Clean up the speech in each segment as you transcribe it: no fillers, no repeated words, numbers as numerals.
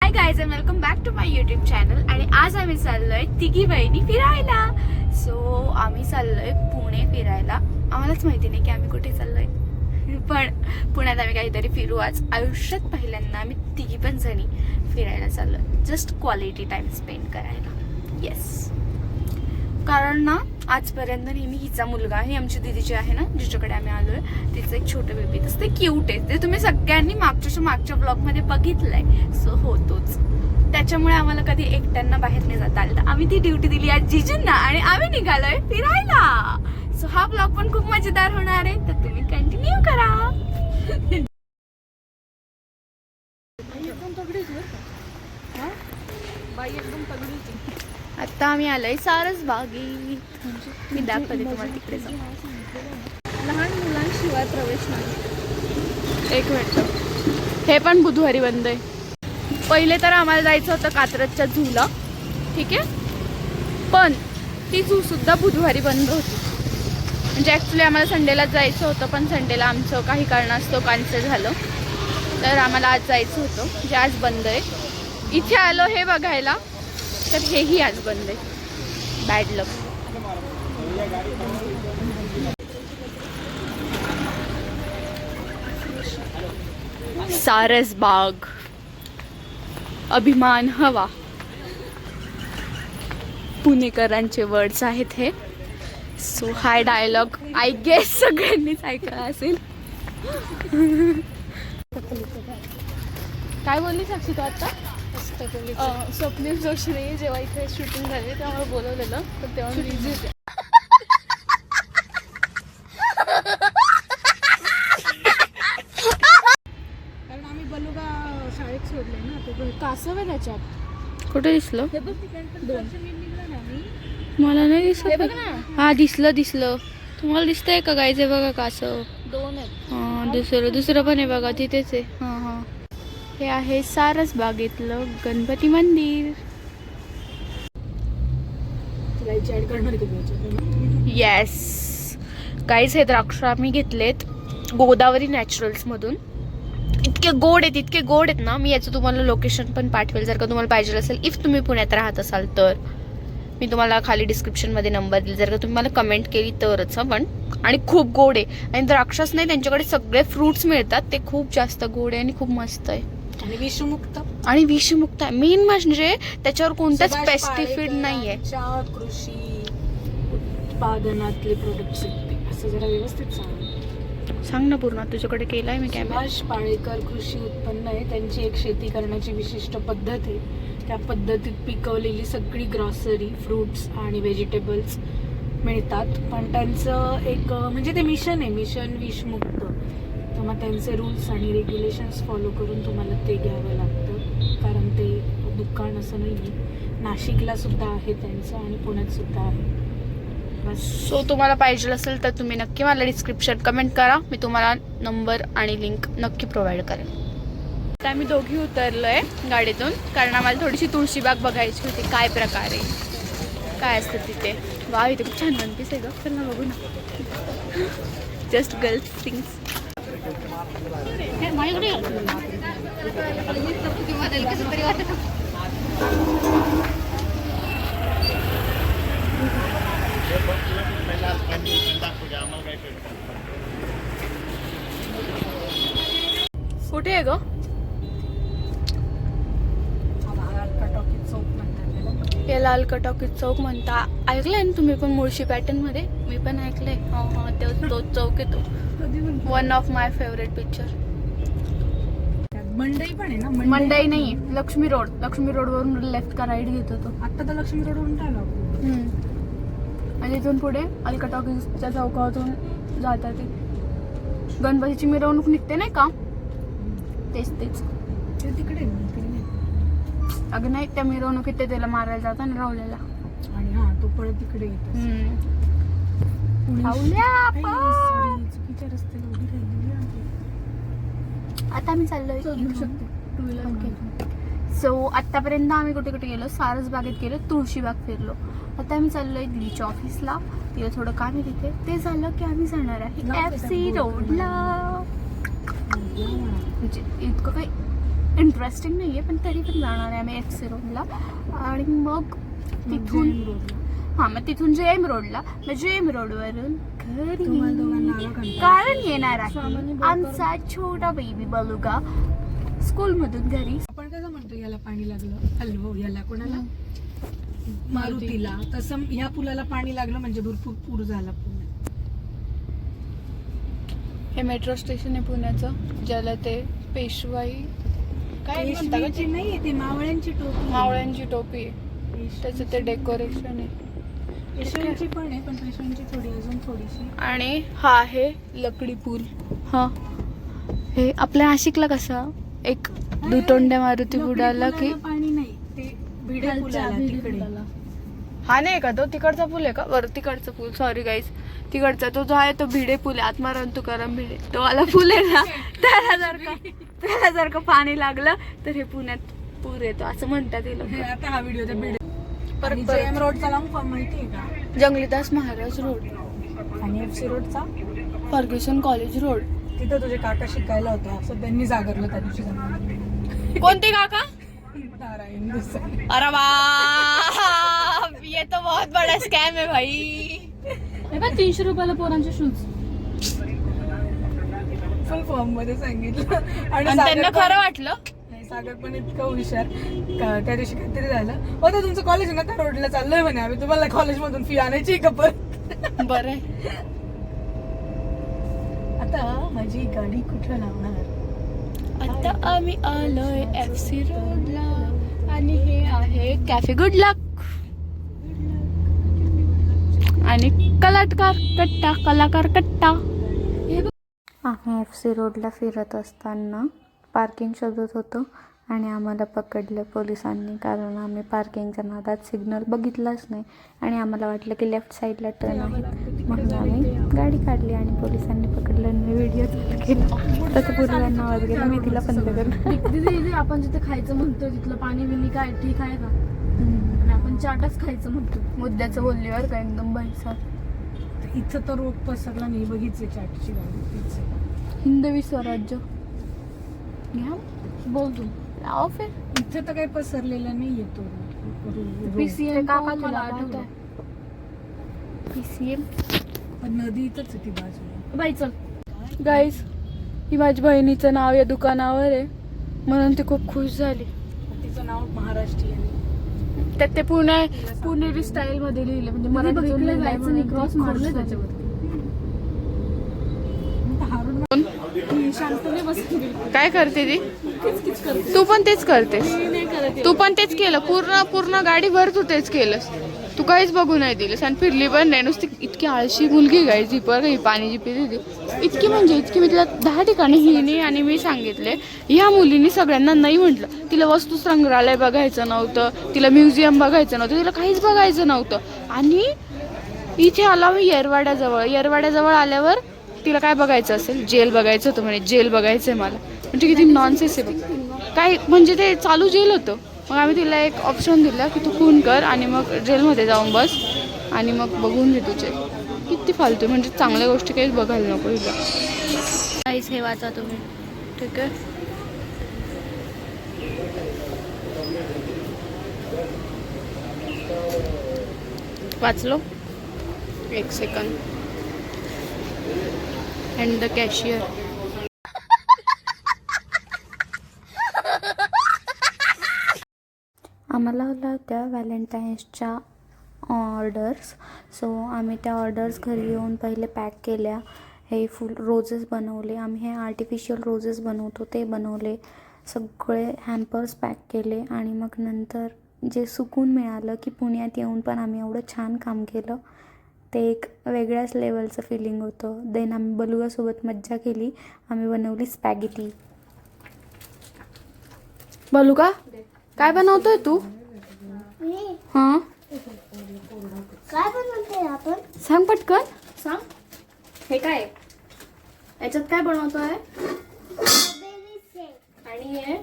High guys and welcome back to my YouTube channel. आणि आज आम्ही चाललोय तिघी बहिणी फिरायला. सो आम्ही चाललोय पुणे फिरायला. आम्हालाच माहिती नाही की आम्ही कुठे चाललोय, पण पुण्यात आम्ही काहीतरी फिरू. आज आयुष्यात पहिल्यांदा आम्ही तिघी पण जणी फिरायला चाललोय, जस्ट क्वालिटी टाइम स्पेंड करायला. येस, कारण ना आजपर्यंत नेहमी हिचा मुलगा, ही आमची दीदीची आहे ना जिच्याकडे आम्ही आलोय, तिचं एक छोटं बेबी तसं ते क्यूट आहे. ते तुम्ही सगळ्यांनी मागच्या ब्लॉग मध्ये बघितलंय. सो होतोच, त्याच्यामुळे आम्हाला कधी एकट्यांना बाहेर नाही जाता आलं. तर आम्ही ती ड्युटी दिली आज जिजूंना आणि आम्ही निघालोय फिरायला. सो हा ब्लॉग पण खूप मजेदार होणार आहे, तर तुम्ही कंटिन्यू करा. आता आम्ही आलोय सारस बागेत. मी दाखवते तुम्हाला तिकडे जाऊन. लहान मुलांशिवाय प्रवेश नाही. एक मिनिट, हे पण बुधवारी बंद आहे. पहिले तर आम्हाला जायचं होतं कात्रजच्या झूला, ठीक आहे, पण ती झू सुद्धा बुधवारी बंद होती. म्हणजे ॲक्च्युली आम्हाला संडेलाच जायचं होतं, पण संडेला आमचं काही कारणास्तव कॅन्सल झालं. तर आम्हाला आज जायचं होतं, जे आज बंद आहे. इथे आलो हे बघायला, तर हेही आज बंद आहे. Bad luck. सारस बाग, अभिमान हवा, पुणेकरांचे वर्ड्स आहेत हे. सो हाय डायलॉग आय गेस सगळ्यांनीच ऐकला असेल. काय बोलली साक्षी तू आता? स्वप्नील जोशीने जेव्हा इथे शूटिंग झाली तेव्हा बोलवलेलं, पण तेव्हा मी बिझी होते. कारण आम्ही बलुगा शाळेत सोडले ना, ते कासव आहे त्याच्यात. कुठे दिसलं? हे बघ तिकडे निघलं ना मी. मला नाही दिसत. हे बघ ना, हा दिसलं. तुम्हाला दिसतंय का गायचे? बघा कासव 2 आहेत. हा दुसरं पण आहे बघा, तिथेच आहे. हा. हे आहे सारस बागेतलं गणपती मंदिर. येस गाईज, हे द्राक्ष आम्ही घेतलेत गोदावरी नॅचरल्स मधून. इतके गोड आहेत ना. मी याचं तुम्हाला लोकेशन पण पाठवेल जर का तुम्हाला पाहिजे असेल. इफ तुम्ही पुण्यात राहत असाल तर मी तुम्हाला खाली डिस्क्रिप्शन मध्ये नंबर देईल, जर का तुम्ही मला कमेंट केली तरच. पण आणि खूप गोड आहे. आणि द्राक्षच नाही, त्यांच्याकडे सगळे फ्रुट्स मिळतात. ते खूप जास्त गोड आहे आणि खूप मस्त आहे. आणि विषमुक्त आहे. मेन म्हणजे त्याच्यावर कोणताच पेस्टिसाइड नाहीये. कृषी उत्पादनातले प्रोडक्ट्स असं जरा व्यवस्थित सांग ना पूर्ण, तुझ्याकडे केलाय मी कॅमेरा. सुभाष पाळेकर कृषी उत्पन्न आहे. त्यांची एक शेती करण्याची विशिष्ट पद्धत आहे. त्या पद्धतीत पिकवलेली सगळी ग्रॉसरी, फ्रुट्स आणि व्हेजिटेबल्स मिळतात. पण त्यांचं एक म्हणजे ते मिशन आहे, मिशन विषमुक्त. तर मग त्यांचे रूल्स आणि रेग्युलेशन्स फॉलो करून तुम्हाला ते घ्यावं लागतं, कारण ते दुकान असं नाही आहे. नाशिकला सुद्धा आहे त्यांचं आणि पुण्यात सुद्धा आहे. सो तुम्हाला पाहिजे असेल तर तुम्ही नक्की मला डिस्क्रिप्शन कमेंट करा. मी तुम्हाला नंबर आणि लिंक नक्की प्रोव्हाइड करेन. आता आम्ही दोघी उतरलोय गाडीतून, कारण आम्हाला थोडीशी तुळशीबाग बघायची होती. काय प्रकारे काय असतं तिथे. वा, इथे खूप छान बनपीस आहे ग. चल ना बघू ना. Just girls things. कुठे आहे ग? हे लाल कटॉकी चौक म्हणता. ऐकलंय ना तुम्ही पण मुळशी पॅटर्न मध्ये? मी पण ऐकलंय. हा तो चौक आहे तो. One of my favourite picture. Mandai पण आहे ना? मंडई नाहीये, लक्ष्मी रोड वरून लेफ्ट का राईट घेतो तो. आता तर लक्ष्मी रोड वरून आणि इथून पुढे अलकटॉकीच्या चौकातून जातात. ती गणपतीची मिरवणूक निघते नाही का? तेच ते तिकडे. अगं नाही, त्या मिरवणुकीत ते त्याला मारायला जातात ना राहुल्याला. आणि हा तो परत तिकडे येतो. चुकीच्या रस्त्याला उभी राहिलेली आहे. आता आम्ही चाललोय. सो आतापर्यंत आम्ही कुठे गेलो? सारस बागेत गेलो, तुळशीबाग फिरलो. आता आम्ही चाललोय दिदीच्या ऑफिसला. तिला थोडं काम आहे तिथे. ते झालं की आम्ही जाणार आहे FC रोडला. म्हणजे इतकं काही इंटरेस्टिंग नाही आहे, पण तरी पण जाणार आहे आम्ही FC रोडला. आणि मग तिथून हां, मग तिथून JM रोडला, मग JM रोडवरून घरी. कारण येणार आहे आमचा छोटा बेबी बलुगा स्कूलमधून घरी. आपण कसं म्हणतो याला पाणी लागलं, हॅलो याला कोणाला, मारुतीला, तसं ह्या पुलाला पाणी लागलं म्हणजे भरपूर पूर झाला पुण्यात. हे मेट्रो स्टेशन आहे पुण्याचं, ज्याला ते पेशवाई काय म्हणतात पेशवीची नाही, ती मावळ्यांची टोपी, मावळ्यांची टोपी आहे, त्याचं ते डेकोरेशन आहे. पेशव्यांची पण आहे, पण पेशव्यांची थोडी अजून थोडीशी. आणि हा आहे लकडी पूल. हा, हे आपल्या नाशिकला कसा एक दुतोंड्या मारुती बुडाला की पाणी नाही, ते भिडे पुलाला तिकडे. हा नाही का तो तिकडचा पूल आहे का, बरं तिकडचा पूल, सॉरी गाईज, तिकडचा तो जो आहे तो भिडे पूल आहे, आत्माराम तुकाराम भिडे तो वाला पूल आहे ना. त्याला जर का पाणी लागलं तर हे पुण्यात पूर येतो असं म्हणतात हे लोक. आता हा व्हिडिओ भिडे परत JM रोडचा लांब फॉर्म माहिती आहे का, जंगलीदास महाराज रोड आणि FC रोडचा फर्ग्युसन कॉलेज रोड. तिथं तुझे काका शिकायला होते, असं त्यांनी जागरलं त्या दिवशी. कोणते काका? नारायण देसाई. अरे बाप, ये तो बहुत बड़ा स्कॅम है भाई. 300 रुपयाला पोरांचे शूज. फुल फॉर्म मध्ये सांगितलं. आणि त्यांना खरं वाटलं. सागर पण इतकं हुशार, त्या दिवशी काहीतरी झालं होतं, तुमचं कॉलेज ना त्या रोडला चाललंय म्हणे, आम्ही तुम्हाला कॉलेजमधून फी आणायची का परत. बरं, आता माझी गाडी कुठं लावणार. आता आम्ही आलोय FC रोडला आणि हे आहे कॅफे गुड लक आणि कलाकार कट्टा. आम्ही FC रोडला फिरत असताना पार्किंग शोधत होतो आणि आम्हाला पकडलं पोलिसांनी, कारण आम्ही पार्किंगच्या नादात सिग्नल बघितलाच नाही आणि आम्हाला वाटलं की लेफ्ट साईडला टर्न आहे, म्हणून आम्ही गाडी काढली आणि पोलिसांनी पकडलं आणि मी व्हिडिओ चालू केला. तर ते पोलिसांना आवाज गेला, मी तिला बंद करलं. दीदी आपण जिथे खायचं म्हणतो तिथलं पाणी बिनी काय ठीक आहे का, आणि आपण चाटच खायचं म्हणतो. मुद्द्याचं बोललीवर का एकदम पैसा. इथं तर रोग पसरला नाही, बघितली चाटची गाडी. हिंदवी स्वराज्य घ्या बोल तू. लाव फिर. इथं तर काही पसरलेला नाही येतो. PCM काका मला तुला आठवतं. PCM पण नदी इथंच आहे ती बाजूला. बाई चल. गाईज, ही माझ्या बहिणीचं नाव या दुकानावर आहे म्हणून ती खूप खुश झाली. तिचं नाव महाराष्ट्रीयन. त्यात ते पुणेरी स्टाईल मध्ये लिहिलं, म्हणजे मराठीतून जायचं नाही, क्रॉस मारलं त्याच्यावर. शांतने बसली. काय करते ती? किचकिच करते. तू पण तेच करतेस. नाही करत. तू पण तेच केलं, पूर्ण गाडीभर तू तेच केलंस. तू काहीच बघू नाही दिलंस आणि फिरली पण नाही. नुसती इतकी आळशी मुलगी गायची, पर ही पाणी जी पिते ती इतकी, म्हणजे इतकी. मी तिला 10 ठिकाणी हिने आणि मी सांगितले, ह्या मुलीने सगळ्यांना नाही म्हटलं. तिला वस्तू संग्रहालय बघायचं नव्हतं, तिला म्युझियम बघायचं नव्हतं, तिला काहीच बघायचं नव्हतं. आणि इथे आला मी येरवाड्याजवळ आल्यावर तिला काय बघायचं असेल, जेल बघायचं होतं म्हणे. जेल बघायचंय मला, म्हणजे किती नॉनसेन्स आहे बघ. काय म्हणजे ते चालू जेल होतं. मग आम्ही तिला एक ऑप्शन दिला की तू खून कर आणि मग जेलमध्ये जाऊन बस आणि मग बघून घे तुझे. किती फालतू, म्हणजे चांगल्या गोष्टी काहीच बघायला नको तिला. काहीच हे वाचा तुम्ही, ठीक आहे. वाचलो. 1 सेकंद. And the cashier. आम्हाला आल्या होत्या व्हॅलेंटाईन्सच्या ऑर्डर्स. सो आम्ही त्या ऑर्डर्स घरी येऊन पहिले पॅक केल्या. हे फुल रोजेस बनवले आम्ही, हे आर्टिफिशियल रोजेस बनवतो ते बनवले. सगळे हॅम्पर्स पॅक केले आणि मग नंतर जे सुकून मिळालं की पुण्यात येऊन पण आम्ही एवढं छान काम केलं, ते एक वेगळ्याच लेवलचं फिलिंग होतं. देन आम्ही बलुगासोबत मज्जा केली. आम्ही बनवली स्पॅगेटी. बलुगा, काय बनवतोय तू? हां, काय बनवतोय आपण? सांग पटकन. सांग. हे काय याच्यात काय बनवतोय? आणि हे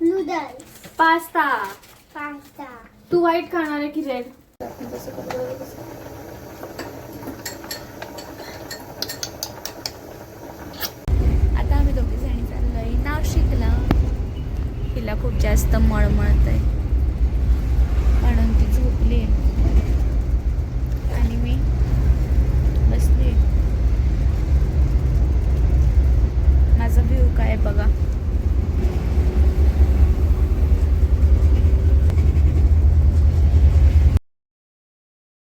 नूडल्स, पास्ता. पास्ता. तू व्हाईट खाणार आहे की रेड? आता आम्ही दोघी जणी चाललोय नाशिकला. तिला खूप जास्त मळमळत आहे म्हणून ती झोपली आणि मी बसली. माझा व्ह्यू काय बघा.